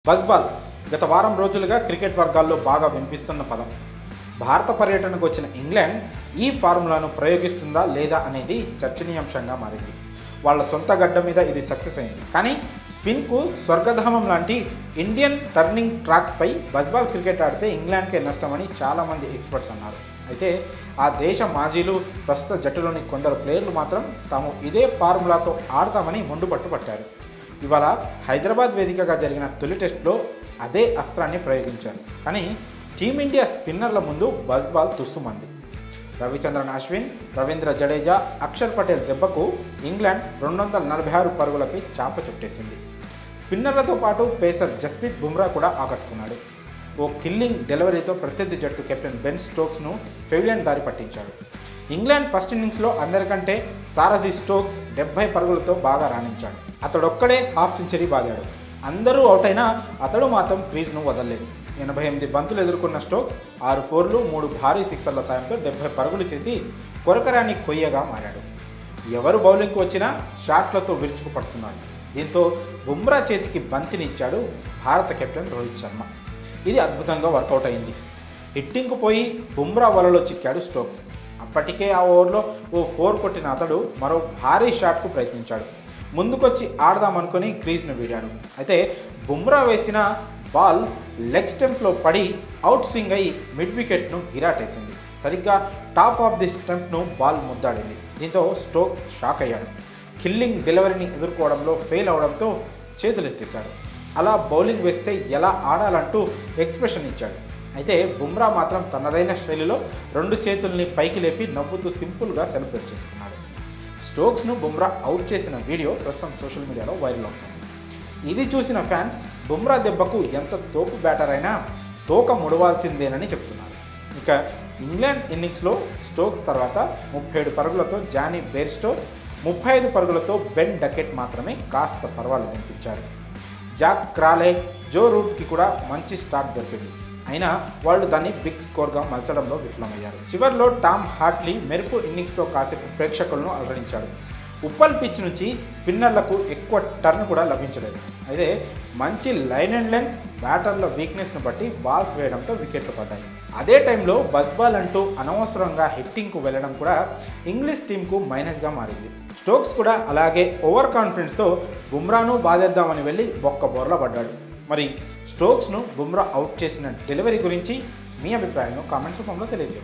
Bazball గత వారం రోజులుగా క్రికెట్ వర్గాల్లో బాగా వినిపిస్తున్న పదం. భారత పర్యటనకు వచ్చిన ఇంగ్లాండ్ ఈ ఫార్ములాను ప్రయోగిస్తుందా లేదా అనేది చర్చనీయాంశంగా మారింది. వాళ్ళ సొంత గడ్డ మీద ఇది సక్సెస్ అయింది. కానీ స్పిన్కు స్వర్గధామం లాంటి ఇండియన్ టర్నింగ్ ట్రాక్స్పై బజ్బాల్ క్రికెట్ ఆడితే ఇంగ్లాండ్కే నష్టమని చాలామంది ఎక్స్పర్ట్స్ అన్నారు. అయితే ఆ దేశ మాజీలు ప్రస్తుత జట్టులోని కొందరు ప్లేయర్లు మాత్రం తాము ఇదే ఫార్ములాతో ఆడతామని మొండుపట్టు పట్టారు. ఇవాళ హైదరాబాద్ వేదికగా జరిగిన తొలి టెస్టులో అదే అస్త్రాన్ని ప్రయోగించారు. కానీ టీమిండియా స్పిన్నర్ల ముందు బజ్బాల్ తుస్సుమంది. రవిచంద్రన్ అశ్విన్, రవీంద్ర జడేజా, అక్షర్ పటేల్ దెబ్బకు ఇంగ్లాండ్ 246 పరుగులకి చాప చుట్టేసింది. స్పిన్నర్లతో పాటు పేసర్ జస్ప్రీత్ బుమ్రా కూడా ఆకట్టుకున్నాడు. ఓ కిల్లింగ్ డెలివరీతో ప్రత్యర్థి జట్టు కెప్టెన్ బెన్ స్టోక్స్ను పెవిలియన్ దారి పట్టించాడు. ఇంగ్లాండ్ ఫస్ట్ ఇన్నింగ్స్లో అందరికంటే సారథి స్టోక్స్ 70 పరుగులతో బాగా రాణించాడు. అతడొక్కడే హాఫ్ సెంచరీ బాదాడు. అందరూ అవుట్ అయినా అతడు మాత్రం క్రీజ్ను వదలలేదు. 88 బంతులు ఎదుర్కొన్న స్టోక్స్ 6 ఫోర్లు 3 భారీ సిక్సర్ల సాయంతో 70 పరుగులు చేసి కొరకరాని కొయ్యగా మారాడు. ఎవరు బౌలింగ్కు వచ్చినా షాట్లతో విరుచుకుపడుతున్నాడు. దీంతో బుమ్రా చేతికి బంతినిచ్చాడు భారత కెప్టెన్ రోహిత్ శర్మ. ఇది అద్భుతంగా వర్కౌట్ అయింది. హిట్టింగ్కు పోయి బుమ్రా వలలో చిక్కాడు స్టోక్స్. అప్పటికే ఆ ఓవర్లో ఓ 4 కొట్టిన అతడు మరో భారీ షాట్కు ప్రయత్నించాడు. ముందుకొచ్చి ఆడదామనుకొని క్రీజ్ను వీడాడు. అయితే బుమ్రా వేసిన బాల్ లెగ్ స్టంప్లో పడి అవుట్ స్వింగ్ అయి మిడ్ వికెట్ను గిరాటేసింది. సరిగ్గా టాప్ ఆఫ్ ది స్టంప్ను బాల్ ముద్దాడింది. దీంతో స్టోక్స్ షాక్ అయ్యాడు. కిల్లింగ్ డెలివరీని ఎదుర్కోవడంలో ఫెయిల్ అవడంతో చేతులెత్తేశాడు. అలా బౌలింగ్ వేస్తే ఎలా ఆడాలంటూ ఎక్స్ప్రెషన్ ఇచ్చాడు. అయితే బుమ్రా మాత్రం తనదైన శైలిలో 2 చేతుల్ని పైకి లేపి నవ్వుతూ సింపుల్గా సెలబ్రేట్ చేసుకున్నాడు. స్టోక్స్ను బుమ్రా అవుట్ చేసిన వీడియో ప్రస్తుతం సోషల్ మీడియాలో వైరల్ అవుతుంది. ఇది చూసిన ఫ్యాన్స్ బుమ్రా దెబ్బకు ఎంత తోపు బ్యాటర్ అయినా తోక ముడవాల్సిందేనని చెప్తున్నారు. ఇక ఇంగ్లాండ్ ఇన్నింగ్స్లో స్టోక్స్ తర్వాత 37 పరుగులతో జానీ బెయిర్స్టో, 35 పరుగులతో బెన్ డకెట్ మాత్రమే కాస్త పర్వాలేదు అనిపించారు. జాక్ క్రాలే, జో రూట్కి కూడా మంచి స్టార్ట్ దొరికింది. అయినా వాళ్ళు దాన్ని బిగ్ స్కోర్గా మలచడంలో విఫలమయ్యారు. చివర్లో టామ్ హార్ట్లీ మెరుపు ఇన్నింగ్స్తో కాసేపు ప్రేక్షకులను అలరించాడు. ఉప్పల్ పిచ్ నుంచి స్పిన్నర్లకు ఎక్కువ టర్న్ కూడా లభించలేదు. అయితే మంచి లైన్ అండ్ లెంత్, బ్యాటర్ల వీక్నెస్ను బట్టి బాల్స్ వేయడంతో వికెట్లు పడ్డాయి. అదే టైంలో బజ్బాల్ అంటూ అనవసరంగా హిట్టింగ్కు వెళ్ళడం కూడా ఇంగ్లీష్ టీంకు మైనస్గా మారింది. స్టోక్స్ కూడా అలాగే ఓవర్ కాన్ఫిడెన్స్తో బుమ్రాను బాధేద్దామని వెళ్ళి బొక్క బోర్లా పడ్డాడు. మరి స్టోక్స్ను బుమ్రా అవుట్ చేసిన డెలివరీ గురించి మీ అభిప్రాయాలను కామెంట్స్ రూపంలో తెలియజేయండి.